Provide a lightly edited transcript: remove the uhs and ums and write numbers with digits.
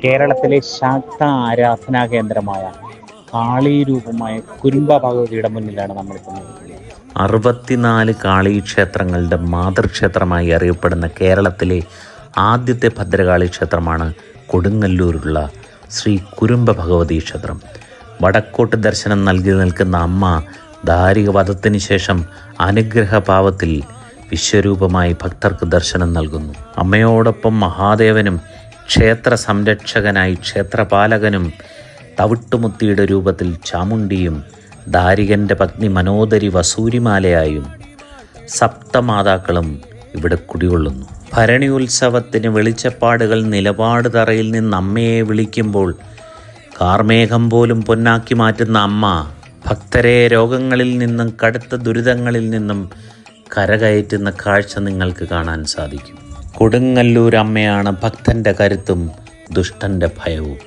കേരളത്തിലെ ശാക്ത ആരാധനാ കേന്ദ്രമായ കാളീരൂപമായ കുരുംബ ഭഗവതിയുടെ മുന്നിലാണ് നമ്മളിപ്പോൾ നിൽക്കുന്നത്. 64 കാളി ക്ഷേത്രങ്ങളുടെ മാതൃക്ഷേത്രമായി അറിയപ്പെടുന്ന കേരളത്തിലെ ആദ്യത്തെ ഭദ്രകാളി ക്ഷേത്രമാണ് കൊടുങ്ങല്ലൂരുള്ള ശ്രീ കുരുംബ ഭഗവതി ക്ഷേത്രം. വടക്കോട്ട് ദർശനം നൽകി നിൽക്കുന്ന അമ്മ ദാരിക വധത്തിന് ശേഷം അനുഗ്രഹഭാവത്തിൽ വിശ്വരൂപമായി ഭക്തർക്ക് ദർശനം നൽകുന്നു. അമ്മയോടൊപ്പം മഹാദേവനും ക്ഷേത്ര സംരക്ഷകനായി ക്ഷേത്രപാലകനും തവിട്ടുമുത്തിയുടെ രൂപത്തിൽ ചാമുണ്ടിയും ദാരികൻ്റെ പത്നി മനോദരി വസൂരിമാലയായും സപ്തമാതാക്കളും ഇവിടെ കുടികൊള്ളുന്നു. ഭരണി ഉത്സവത്തിന് വെളിച്ചപ്പാടുകൾ നിലപാട് തറയിൽ നിന്ന് അമ്മയെ വിളിക്കുമ്പോൾ കാർമേഘം പോലും പൊന്നാക്കി മാറ്റുന്ന അമ്മ ഭക്തരെ രോഗങ്ങളിൽ നിന്നും കടുത്ത ദുരിതങ്ങളിൽ നിന്നും കരകയറ്റുന്ന കാഴ്ച നിങ്ങൾക്ക് കാണാൻ സാധിക്കും. കൊടുങ്ങല്ലൂർ അമ്മയാണ് ഭക്തൻ്റെ കരുത്തും ദുഷ്ടൻ്റെ ഭയവും.